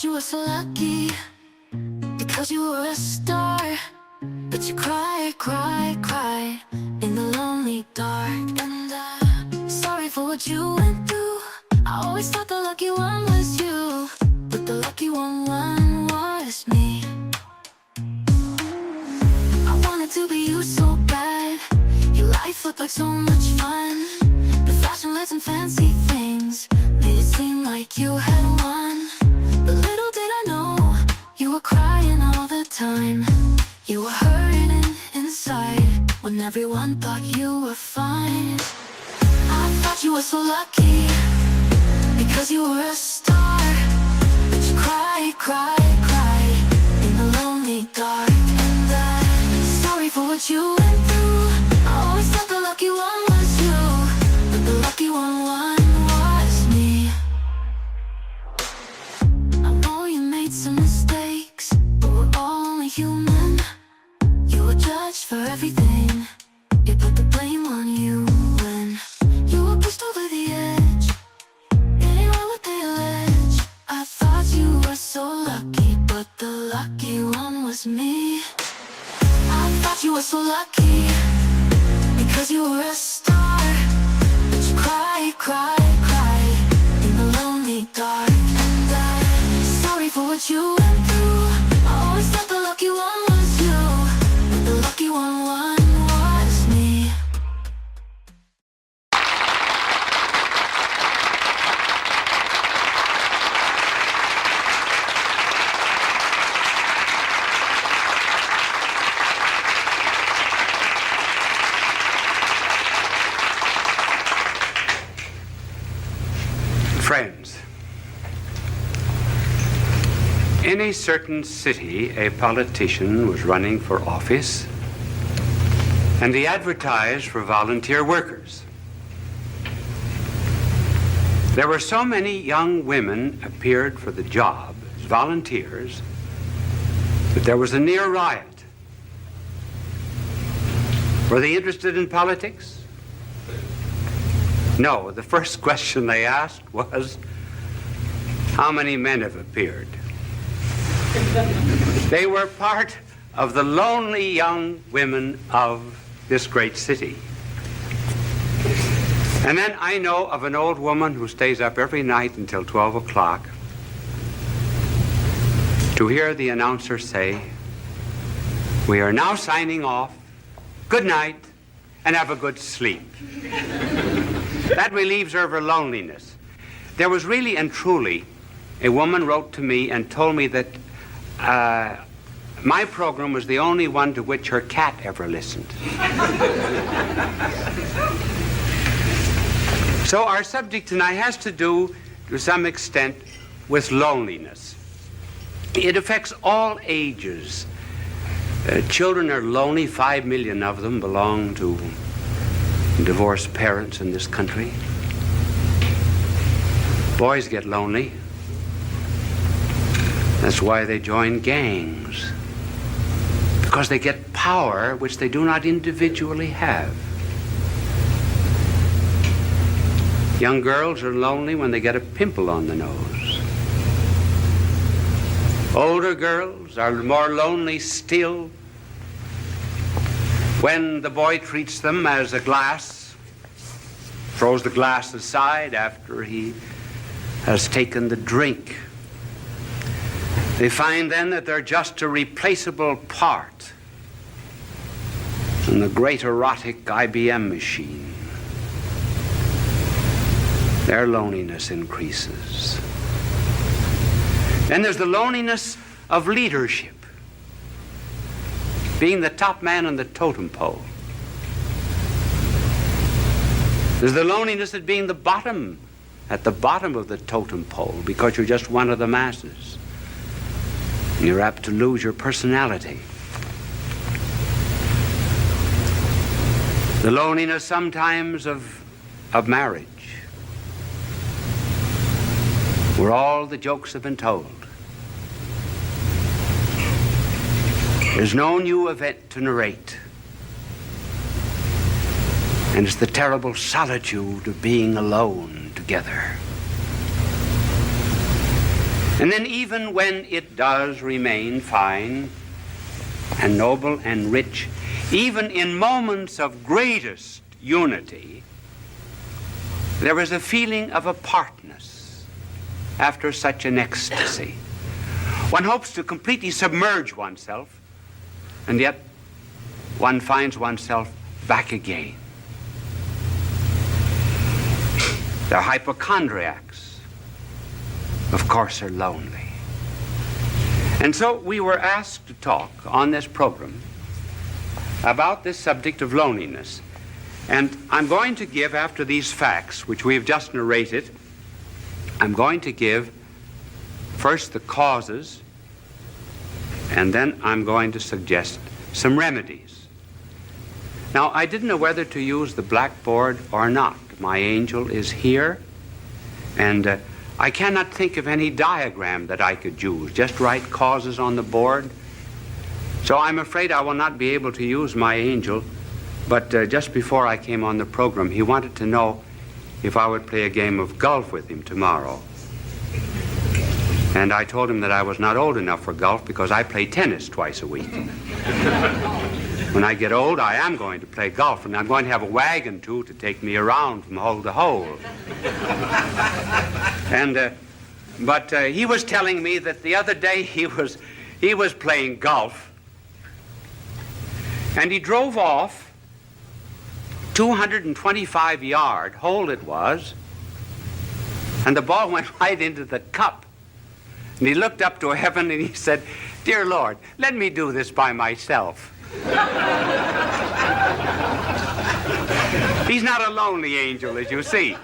thought you were so lucky because you were a star, but you cry, cry, cry in the lonely dark. And I'm sorry for what you went through. I always thought the lucky one was you, but the lucky one was me. I wanted to be you so bad. Your life looked like so much fun. The fashion lights and fancy things made it seem like you had won. But little did I know, you were crying all the time. You were hurting inside when everyone thought you were fine. I thought you were so lucky because you were a star, but you cry, cry, cry in the lonely dark. And I'm sorry for what you went through. I always thought the lucky one was you, but the lucky one was me. I know you made some mistakes, but we're all only human. You were judged for everything. They put the blame on you when you were pushed over the edge. It ain't right what they allege. I thought you were so lucky, but the lucky one was me. I thought you were so lucky because you were a star, but you cry, cry, cry in the lonely dark. And I'm sorry for what you went through. I always thought the lucky one was you, but the lucky one was me. Friends, in a certain city, a politician was running for office, and he advertised for volunteer workers. There were so many young women appeared for the job as volunteers that there was a near riot. Were they interested in politics? No, the first question they asked was, how many men have appeared? They were part of the lonely young women of this great city. And then I know of an old woman who stays up every night until 12 o'clock to hear the announcer say, "We are now signing off. Good night, and have a good sleep." That relieves her of her loneliness. There was really and truly, a woman wrote to me and told me that my program was the only one to which her cat ever listened. So our subject tonight has to do, to some extent, with loneliness. It affects all ages. Children are lonely. 5 million of them belong to divorced parents in this country. Boys get lonely. That's why they join gangs, because they get power which they do not individually have. Young girls are lonely when they get a pimple on the nose. Older girls are more lonely still when the boy treats them as a glass, throws the glass aside after he has taken the drink. They find then that they're just a replaceable part in the great erotic IBM machine. Their loneliness increases. Then there's the loneliness of leadership, being the top man on the totem pole. There's the loneliness of being at the bottom of the totem pole, because you're just one of the masses. And you're apt to lose your personality. The loneliness sometimes of marriage, where all the jokes have been told. There's no new event to narrate. And it's the terrible solitude of being alone together. And then even when it does remain fine and noble and rich, even in moments of greatest unity, there is a feeling of apartness after such an ecstasy. One hopes to completely submerge oneself, and yet one finds oneself back again. The hypochondriacs, of course, are lonely. And so we were asked to talk on this program about this subject of loneliness. And I'm going to give, after these facts, which we have just narrated, I'm going to give first the causes, and then I'm going to suggest some remedies. Now, I didn't know whether to use the blackboard or not. My angel is here, and I cannot think of any diagram that I could use. Just write causes on the board. So I'm afraid I will not be able to use my angel. But just before I came on the program, he wanted to know if I would play a game of golf with him tomorrow. And I told him that I was not old enough for golf because I play tennis twice a week. When I get old, I am going to play golf, and I'm going to have a wagon, too, to take me around from hole to hole. But he was telling me that the other day he was playing golf, and he drove off 225-yard hole it was, and the ball went right into the cup. And he looked up to heaven and he said, "Dear Lord, let me do this by myself." He's not a lonely angel, as you see.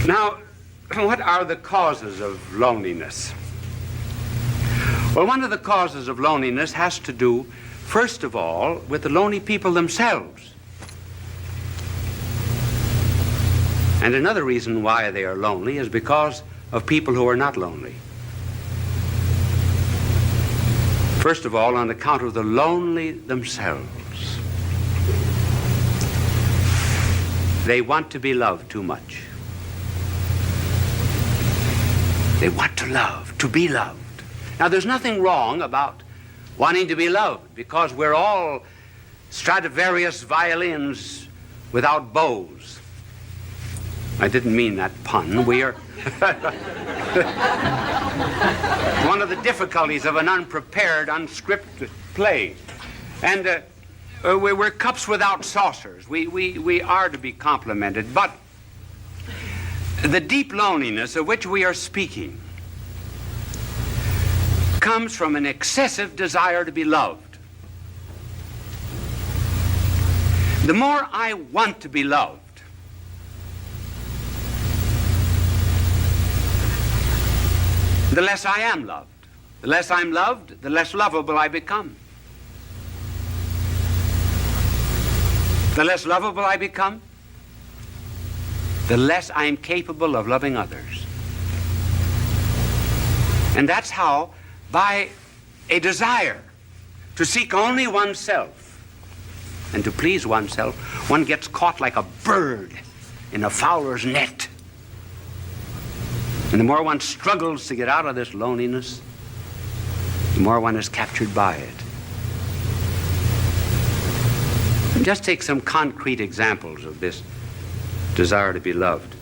Now, what are the causes of loneliness? Well, one of the causes of loneliness has to do, first of all, with the lonely people themselves. And another reason why they are lonely is because of people who are not lonely. First of all, on account of the lonely themselves. They want to be loved too much. They want to love, to be loved. Now, there's nothing wrong about wanting to be loved, because we're all Stradivarius violins without bows. I didn't mean that pun. We are... One of the difficulties of an unprepared, unscripted play. And we're cups without saucers. We are to be complimented. But the deep loneliness of which we are speaking comes from an excessive desire to be loved. The more I want to be loved, the less I am loved. The less I'm loved, the less lovable I become. The less lovable I become, the less I am capable of loving others. And that's how, by a desire to seek only oneself and to please oneself, one gets caught like a bird in a fowler's net. And the more one struggles to get out of this loneliness, the more one is captured by it. And just take some concrete examples of this desire to be loved.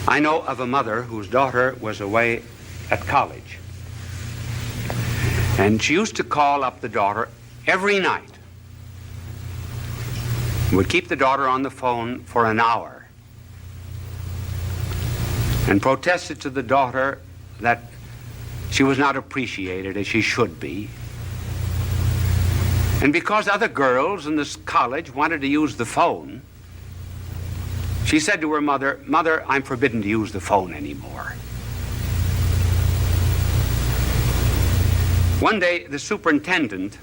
I know of a mother whose daughter was away at college. And she used to call up the daughter every night. Would keep the daughter on the phone for an hour. And protested to the daughter that she was not appreciated as she should be. And because other girls in this college wanted to use the phone, she said to her mother, "Mother, I'm forbidden to use the phone anymore." One day, the superintendent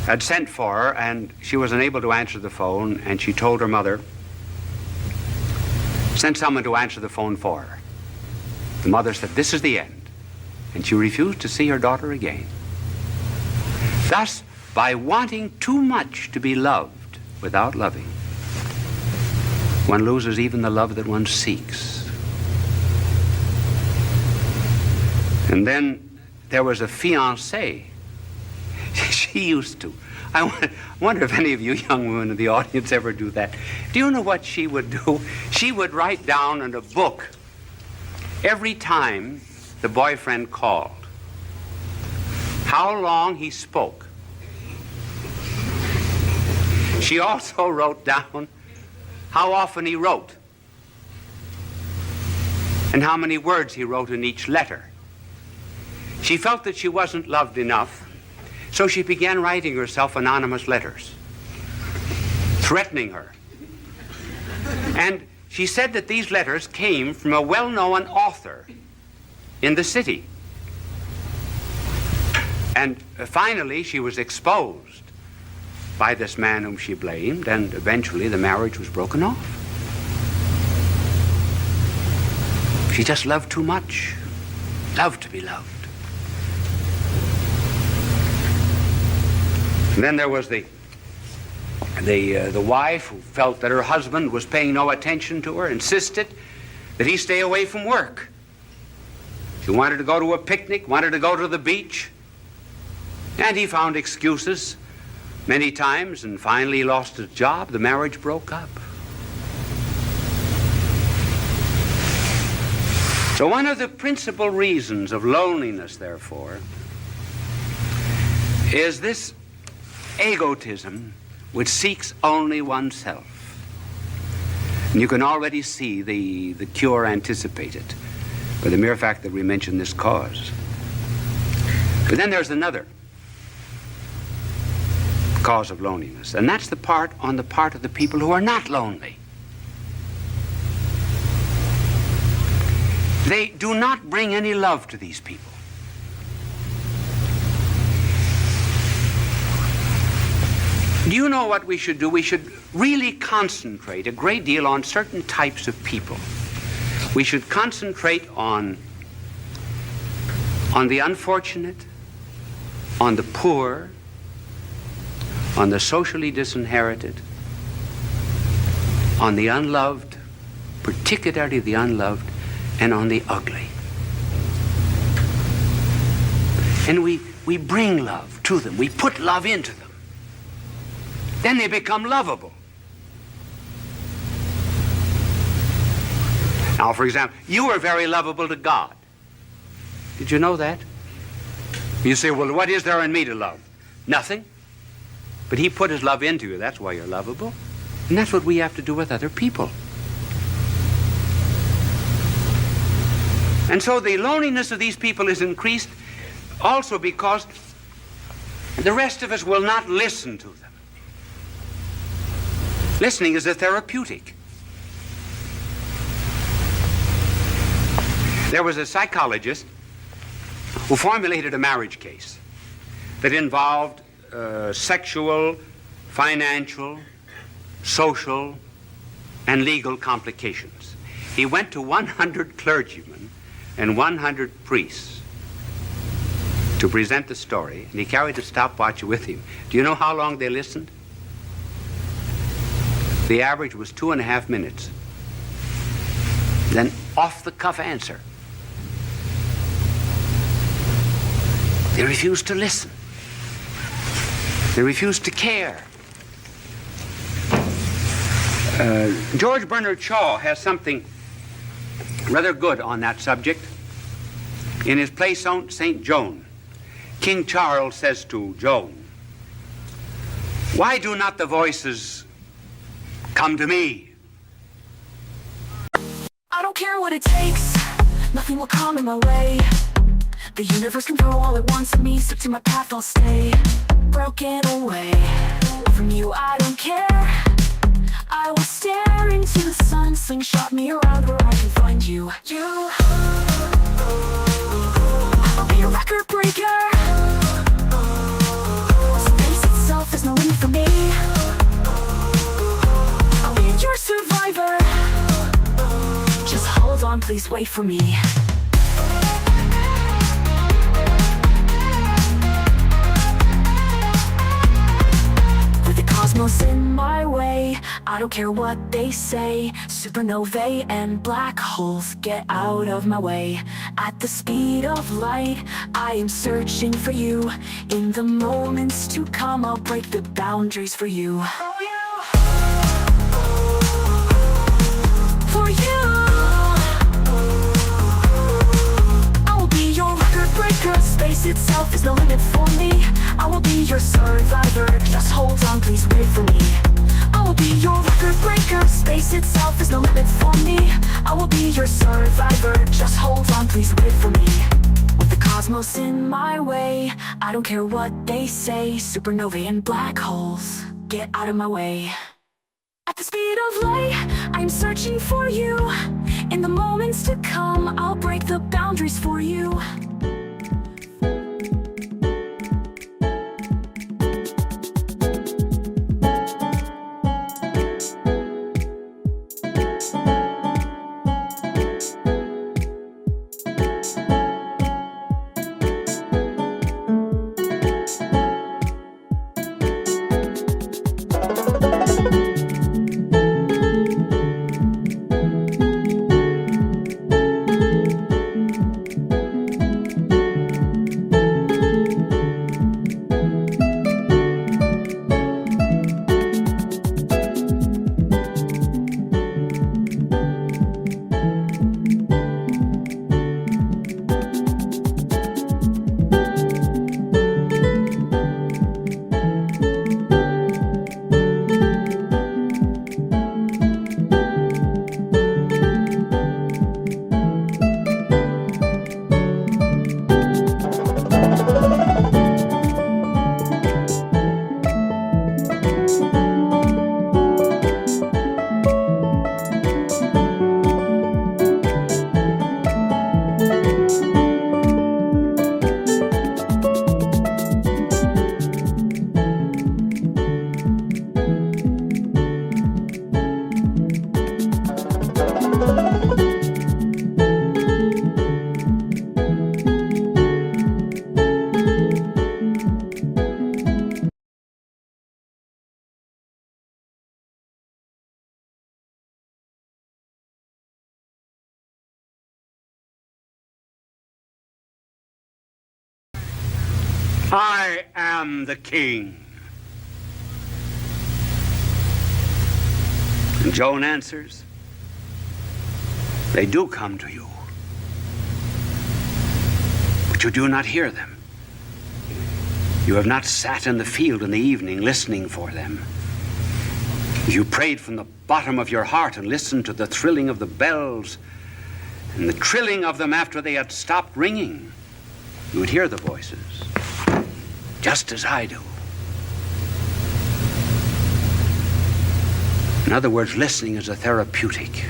had sent for her, and she was unable to answer the phone, and she told her mother, "Send someone to answer the phone for her." The mother said, "This is the end." And she refused to see her daughter again. Thus, by wanting too much to be loved without loving, One loses even the love that one seeks. And then there was a fiancée. She used to. I wonder if any of you young women in the audience ever do that. Do you know what she would do? She would write down in a book every time the boyfriend called how long he spoke. She also wrote down how often he wrote and how many words he wrote in each letter. She felt that she wasn't loved enough, so she began writing herself anonymous letters, threatening her. And she said that these letters came from a well-known author in the city. And finally, she was exposed by this man whom she blamed, and eventually the marriage was broken off. She just loved too much, loved to be loved. And then there was the wife who felt that her husband was paying no attention to her, insisted that he stay away from work. She wanted to go to a picnic, wanted to go to the beach, and he found excuses many times, and finally he lost his job. The marriage broke up. So one of the principal reasons of loneliness, therefore, is this egotism which seeks only oneself. And you can already see the cure anticipated by the mere fact that we mention this cause. But then there's another cause of loneliness, and that's on the part of the people who are not lonely. They do not bring any love to these people. Do you know what we should do? We should really concentrate a great deal on certain types of people. We should concentrate on the unfortunate, on the poor, on the socially disinherited, on the unloved, particularly the unloved, and on the ugly. And we bring love to them. We put love into them. Then they become lovable. Now, for example, you are very lovable to God. Did you know that? You say, well, what is there in me to love? Nothing. But he put his love into you. That's why you're lovable. And that's what we have to do with other people. And so the loneliness of these people is increased also because the rest of us will not listen to them. Listening is a therapeutic. There was a psychologist who formulated a marriage case that involved sexual, financial, social, and legal complications. He went to 100 clergymen and 100 priests to present the story, and he carried a stopwatch with him. Do you know how long they listened? The average was 2.5 minutes. Then off-the-cuff answer. They refused to listen. They refused to care. George Bernard Shaw has something rather good on that subject. In his play St. Joan, King Charles says to Joan, "Why do not the voices come to me?" I don't care what it takes, nothing will come in my way. The universe can throw all at once at me, stick to my path, I'll stay broken away. From you I don't care, I will stare into the sun, slingshot me around where I can find you. I'll be a record breaker, space itself is no limit for me. I'll be your survivor, just hold on, please wait for me. cosmos in my way. I don't care what they say. Supernovae and black holes, get out of my way. At the speed of light, I am searching for you. In the moments to come, I'll break the boundaries for you. For you, I will be your record breaker. Space itself is no limit for me. I will be your survivor. Just hold on, please wait for me. I will be your record breaker. Space itself is no limit for me. I will be your survivor. Just hold on, please wait for me. With the cosmos in my way, I don't care what they say. Supernovae and black holes, get out of my way. At the speed of light, I'm searching for you. In the moments to come, I'll break the boundaries for you. I am the king. And Joan answers, they do come to you, but you do not hear them. You have not sat in the field in the evening listening for them. You prayed from the bottom of your heart and listened to the thrilling of the bells and the trilling of them after they had stopped ringing. You would hear the voices, just as I do. In other words, listening is a therapeutic,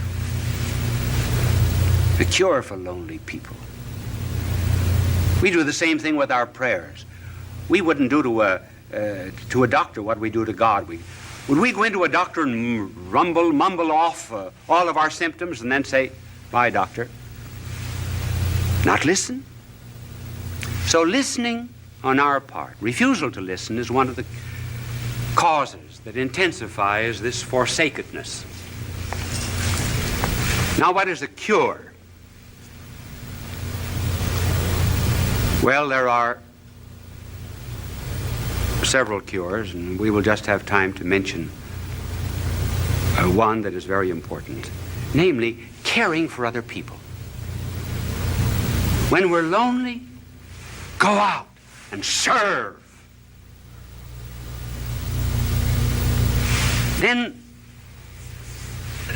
a cure for lonely people. We do the same thing with our prayers. We wouldn't do to a doctor what we do to God. Would we go into a doctor and mumble off all of our symptoms and then say, bye, doctor? Not listen. So listening on our part, refusal to listen, is one of the causes that intensifies this forsakenness. Now, what is a cure? Well, there are several cures, and we will just have time to mention one that is very important, namely caring for other people. When we're lonely, go out and serve. Then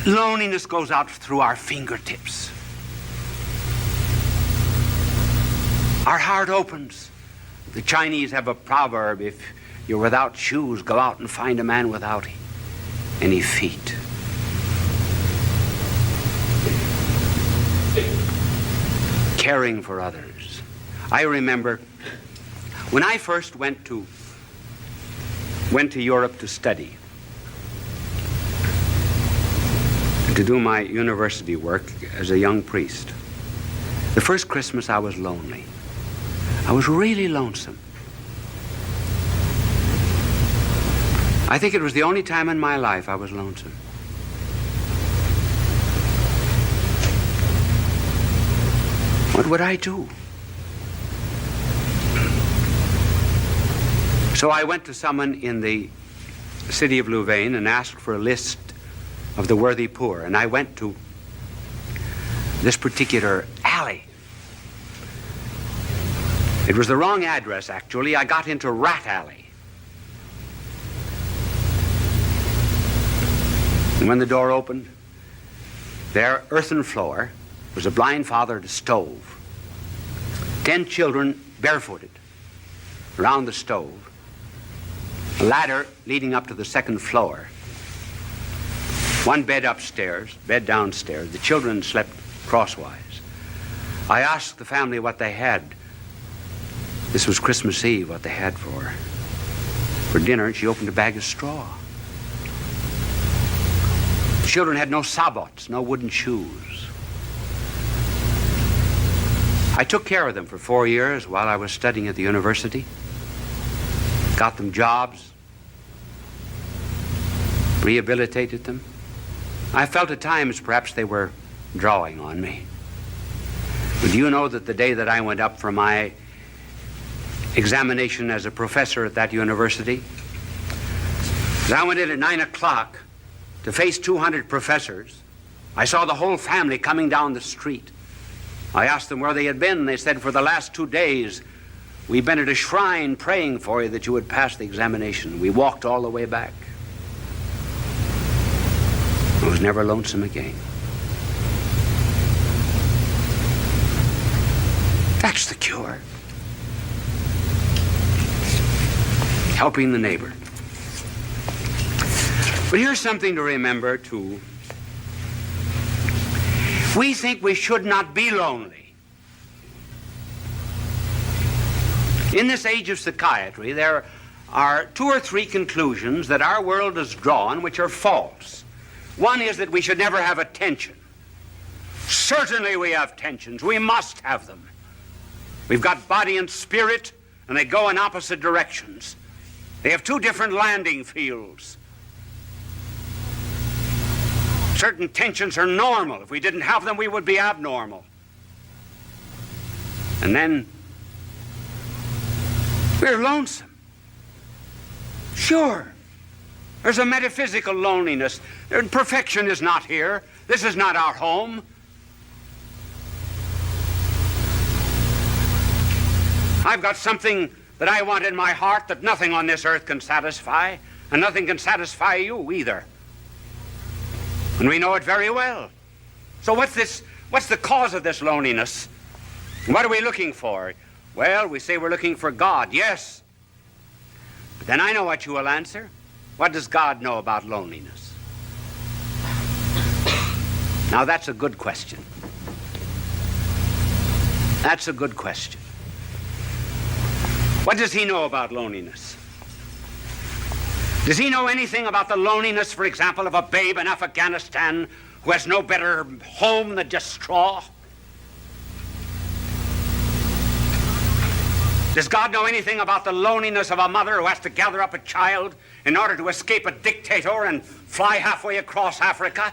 loneliness goes out through our fingertips. Our heart opens. The Chinese have a proverb, if you're without shoes, go out and find a man without any feet. Caring for others. I remember when I first went to Europe to study, to do my university work as a young priest. The first Christmas I was lonely. I was really lonesome. I think it was the only time in my life I was lonesome. What would I do? So I went to someone in the city of Louvain and asked for a list of the worthy poor. And I went to this particular alley. It was the wrong address, actually. I got into Rat Alley. And when the door opened, there, earthen floor, was a blind father at a stove. 10 children barefooted around the stove. A ladder leading up to the second floor. One bed upstairs, bed downstairs. The children slept crosswise. I asked the family what they had. This was Christmas Eve, what they had for dinner, and she opened a bag of straw. The children had no sabots, no wooden shoes. I took care of them for 4 years while I was studying at the university. Got them jobs, rehabilitated them. I felt at times perhaps they were drawing on me. But do you know that the day that I went up for my examination as a professor at that university, as I went in at 9 o'clock to face 200 professors, I saw the whole family coming down the street. I asked them where they had been. They said, for the last 2 days, we've been at a shrine praying for you that you would pass the examination. We walked all the way back. I was never lonesome again. That's the cure. Helping the neighbor. But here's something to remember, too. We think we should not be lonely. In this age of psychiatry, there are 2 or 3 conclusions that our world has drawn which are false. One is that we should never have a tension. Certainly we have tensions. We must have them. We've got body and spirit, and they go in opposite directions. They have 2 different landing fields. Certain tensions are normal. If we didn't have them, we would be abnormal. And then we're lonesome. Sure. There's a metaphysical loneliness. Perfection is not here. This is not our home. I've got something that I want in my heart that nothing on this earth can satisfy, and nothing can satisfy you either. And we know it very well. So what's the cause of this loneliness? What are we looking for? Well, we say we're looking for God, yes. But then I know what you will answer. What does God know about loneliness? Now that's a good question. That's a good question. What does he know about loneliness? Does he know anything about the loneliness, for example, of a babe in Afghanistan who has no better home than just straw? Does God know anything about the loneliness of a mother who has to gather up a child in order to escape a dictator and fly halfway across Africa?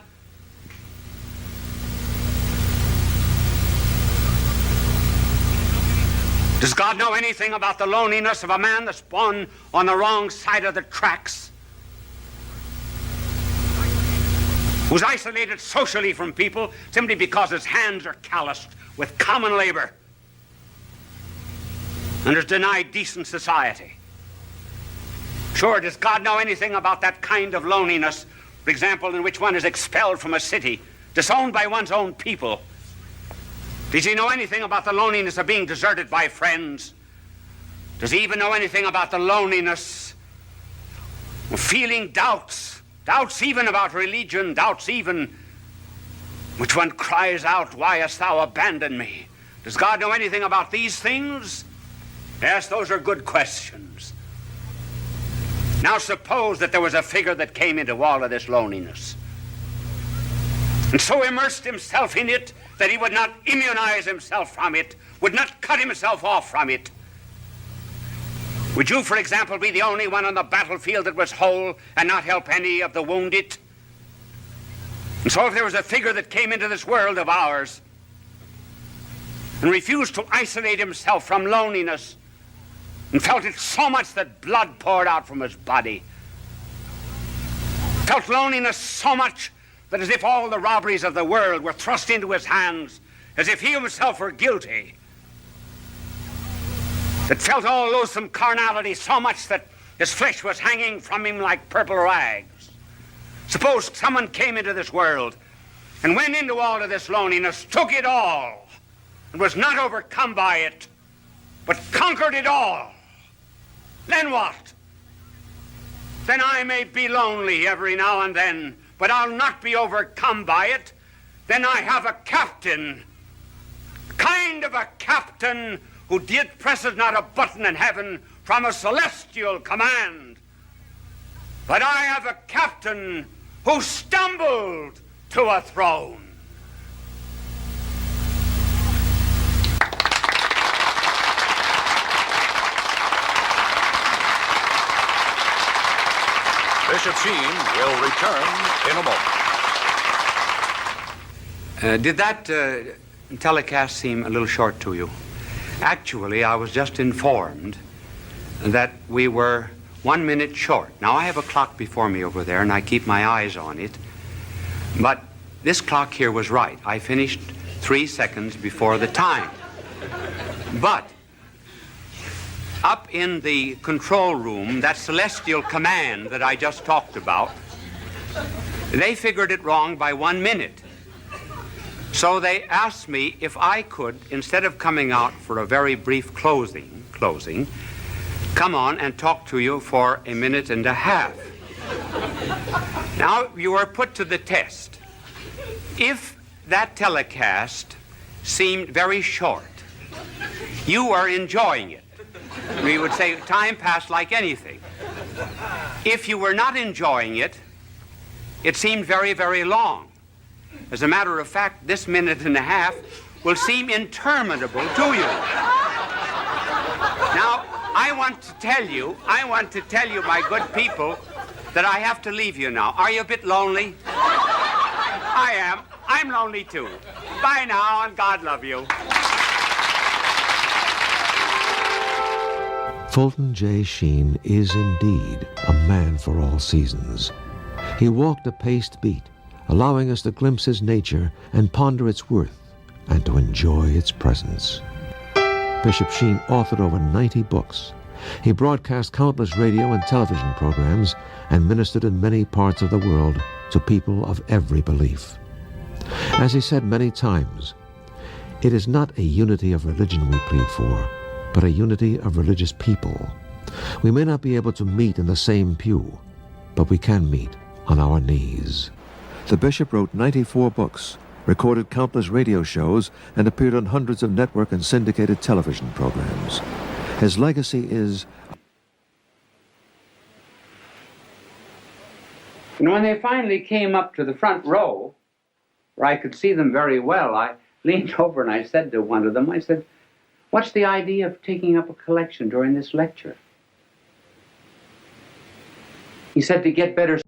Does God know anything about the loneliness of a man that's born on the wrong side of the tracks? Who's isolated socially from people simply because his hands are calloused with common labor and is denied decent society? Sure, does God know anything about that kind of loneliness, for example, in which one is expelled from a city, disowned by one's own people? Does he know anything about the loneliness of being deserted by friends? Does he even know anything about the loneliness of feeling doubts? Doubts even about religion, doubts even which one cries out, "Why hast thou abandoned me?" Does God know anything about these things? Yes, those are good questions. Now suppose that there was a figure that came into all of this loneliness and so immersed himself in it that he would not immunize himself from it, would not cut himself off from it. Would you, for example, be the only one on the battlefield that was whole and not help any of the wounded? And so if there was a figure that came into this world of ours and refused to isolate himself from loneliness and felt it so much that blood poured out from his body, felt loneliness so much that as if all the robberies of the world were thrust into his hands, as if he himself were guilty, that felt all loathsome carnality so much that his flesh was hanging from him like purple rags. Suppose someone came into this world and went into all of this loneliness, took it all, and was not overcome by it, but conquered it all. Then what? Then I may be lonely every now and then, but I'll not be overcome by it. Then I have a captain, kind of a captain who did presses not a button in heaven from a celestial command. But I have a captain who stumbled to a throne. Bishop Sheen will return in a moment. Did that telecast seem a little short to you? Actually, I was just informed that we were 1 minute short. Now, I have a clock before me over there, and I keep my eyes on it. But this clock here was right. I finished 3 seconds before the time. But up in the control room, that celestial command that I just talked about, they figured it wrong by 1 minute. So they asked me if I could, instead of coming out for a very brief closing, come on and talk to you for 1.5 minutes. Now, you are put to the test. If that telecast seemed very short, you are enjoying it. We would say time passed like anything. If you were not enjoying it, it seemed very, very long. As a matter of fact, this 1.5 minutes will seem interminable to you. Now, I want to tell you, my good people, that I have to leave you now. Are you a bit lonely? I am. I'm lonely too. Bye now, and God love you. Fulton J. Sheen is indeed a man for all seasons. He walked a paced beat, allowing us to glimpse his nature and ponder its worth and to enjoy its presence. Bishop Sheen authored over 90 books. He broadcast countless radio and television programs and ministered in many parts of the world to people of every belief. As he said many times, it is not a unity of religion we plead for, but a unity of religious people. We may not be able to meet in the same pew, but we can meet on our knees. The bishop wrote 94 books, recorded countless radio shows, and appeared on hundreds of network and syndicated television programs. His legacy is... And when they finally came up to the front row, where I could see them very well, I leaned over and I said to one of them, I said, "What's the idea of taking up a collection during this lecture?" He said, "To get better